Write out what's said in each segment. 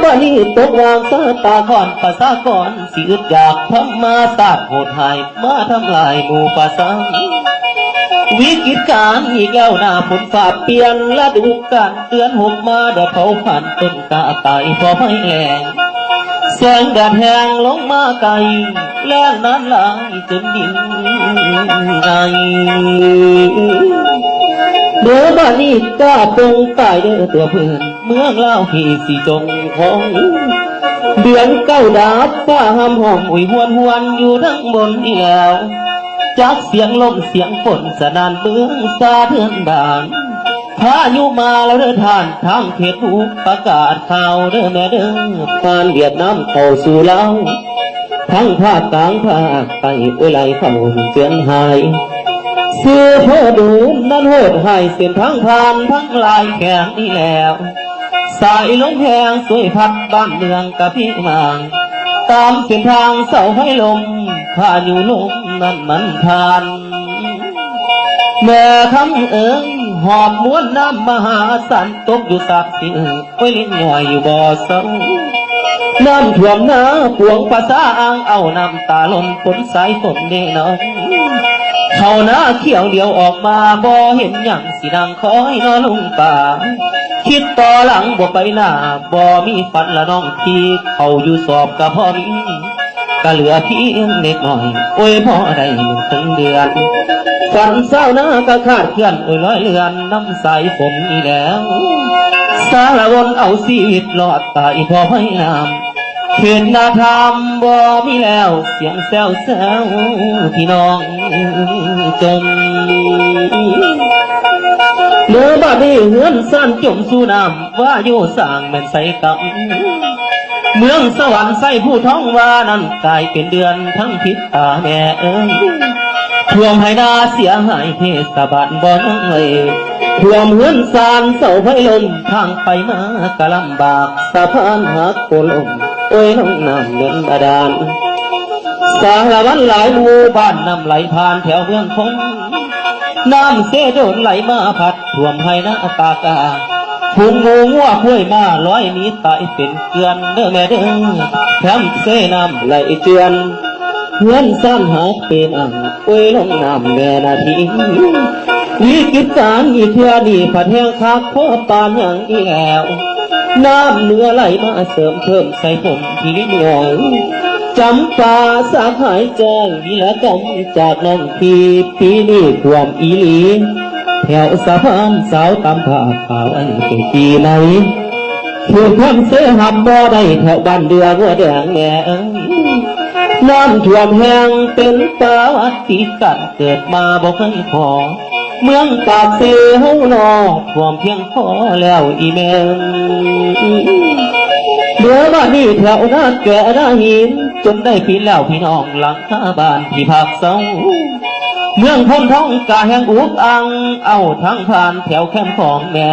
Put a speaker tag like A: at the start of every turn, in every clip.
A: ว่านี่ตกวางซาตาคอนภาษากรสิอึดอยากทำมาศาสตร์โหดหายมาทำลายหมู่ภาษาวิกฤตการอีกแล้วหน้าฝนฝ่าเปลี่ยนฤดูกาลเดือนหกมาแดดเผาผ่านต้นกาตายพอไม่แรงแสงแดดแห้งลงมาไกลแรงนั้นหลายจนดินไงเมื่อบ้านนี้ก้าตรงตายเด้อตัวเพื่อนเมืองเล่าพี่สีจงของเดือนเก้าดาบฟ้าห้ามห้องอุ่ยหวนหวนอยู่ทั้งบนนี่แล้วจากเสียงลมเสียงฝนสนานเมืองซาเทือนบานพายุมาแล้วเด้อท่านทางเขตหูประกาศข่าวเด้อแม่เด้อผ่านเวียดนามเข้าสู่ลาวทั้งภาคกลางภาคใต้ไหลเข้าเตือนหายเสื้อพ่อดูนั้นโหดหายเส้นทางผ่านทั้งลายแขนนี่แล้วสายลมแหงสวยพัดบ้านเมืองกะพี่มางตามเส้นทางเสาไฟลมพายุลมนั้นมันผ่านแม่คำหอบม้วนน้ำมหาสันตกอยู่สักสิไว้ลิ้นหน่อยอยู่บ่อเศร้าน้ำท่วมหน้าปวงภาษาอ่างเอาน้ำตาล้นฝนสายฝนเด้น้องเขาหน้าเขียวเดียวออกมาบ่เห็นอย่างสินางคอยนอนลุงป่าคิดต่อหลังบ่ไปหน้าบ่มีฝันละน้องที่เขาอยู่สอบกับพ่อมีก็เหลือเพียงเล็กหน่อยโอ้ยพ่อได้ถึงเดือนฝันเศร้าหน้าก็ขาดเคลื่อนโอ้ยร้อยเลือนน้ำใสฝนนี่แล้วสารวนเอาชีวิตรอดตายพอให้น้ำเขียนนาธรรมบ่มีแล้วเสียงแซวแซวพี่น้องจมเนื้อบ้านนี้เหือนสั้นจมสู่น้ำว่าโยสร้างแม่นใส่กับเมืองสวรรค์ใส่ผู้ท้องว่านั้นกลายเป็นเดือนทั้งพิษตาแม่ท่วมให้นาเสียหายเทศบาลบ่น้อยท่วมเหือนซานเสาไฟลมทางไปมากะลำบากสะพานหักโคลมโอ้ยน้องน้ำเงินบาดาลสารวัตรหลายหมู่บ้านน้ำไหลผ่านแถวเมืองคงน้ำเสโดนไหลมาพัดท่วมให้นาตากาพุงงูงัวคุ้ยมาลอยนี้ตายเป็นเกลือนเด้อแม่เด้อแถมเสน้ำไหลเจือนเฮือนสั้นหาเป็นอ่างโอ้ยลงน้ำแม่นาทีวิกฤตการอีเทือนี่ผัดแห้งคักเพราะปานอย่างอีแล้วน้ำเนื้อไหลมาเสริมเพิ่มใส่ผมที่ลิ้นหน่อยจำปาสาหายแจ้งวิรกรรมจากน้องพี่ปีนี้ความอีหลีแถวสะพานสาวตามผ้าขาวอันเป็นปีไหนถูกทำเสียหับบ่ได้แถวบ้านเดือหัวแดงแม่น้ำท่วมแห้งเป็นประวัติกันเกิดมาบ่เคยพอเมืองปากเสียเฮานอท่วมเพียงพอแล้วอีแม่เมื่อว่านี่แถวนาแก่นาหินจนได้ปีแล้วพี่น้องหลังคาบ้านที่พักเศร้าเมืองพ้นท้องกาแห่งอุกอังเอาทั้งผ่านแถวแคมป์ของแม่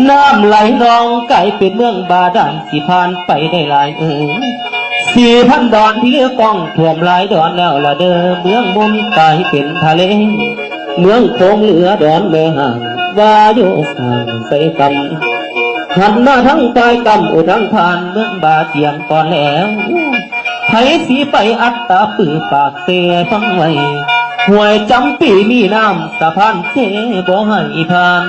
A: น้ำไหลนองไก่เป็นเมืองบาดาลสิผ่านไปได้หลาย4,000 ดอนที่เลือกต้องท่วมหลายดอนแล้วละเด้อเมืองมุมกลายเป็นทะเลเมืองโคงเหลือดอนแม่ห่างว่าโยสร้างใส่กำหันมาทั้งตายกำอุทั้งผ่านเมืองบาเจียงก่อนแล้วไทยสีไปอัตตาปือปากเสียฟังไว้ห่วยจำปีมีน้ำสะพานเสบ่ให้ผ่าน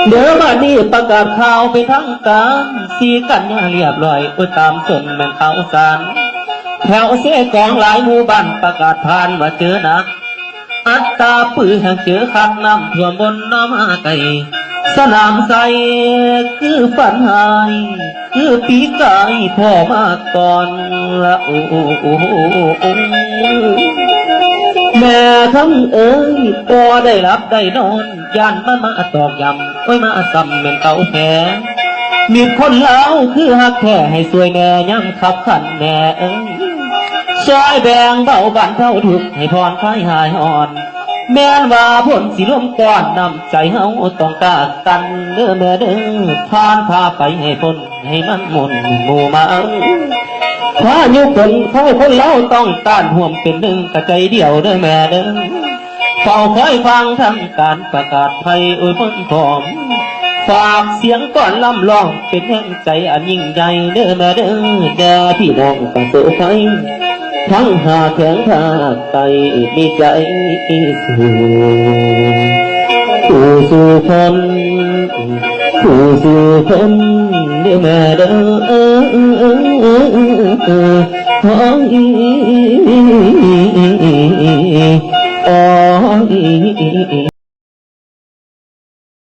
A: เดี๋ยวมานี่ประกาศข่าวไปทั้งการ4 กันยาเรียบร้อยตามส่วนแม่นข่าวสารแถวเสกองหลายหมู่บ้านประกาศผ่านว่าเจอหนักอัตตาปือแห่งเจอคักน้ำท่วมบนน้ำไก่สนามใสคือฝันหายคือปีกายพ่อมาก่อนละโอ้แม่คำก็ได้รับได้นอนย่านมาตอกย้ำโอ้ยมาซ้ำเป็นเต่าแผลมีคนเล่าคือหักแค่ให้สวยแน่ยังขับขันแน่ซอยแบ่งเบาบันเท่าทุกให้พรคลายหายอ่อนแม่นว่าผลสิร่วมก้อนนำใจเฮาต้องกากันเด้อแม่เด้อทานพาไปให้พ้นให้มันหมดหมู่มาถ้าอยู่คนเขาคนเล่าต้องต้านห่วมเป็นหนึ่งกระใจเดียวเด้อแม่เด้อเฝ้าคอยฟังทำการประกาศภัยพ้นพร้อม ฝากเสียงก่อนล่ำร้องเป็นแห่งใจอันยิ่งใหญ่เด้อมาเด้อญาพี่น้องตั้งตัวไฟทั้งหาแข็งทางไตมีใจสู่คนสู่คนเด้อมาเด้อ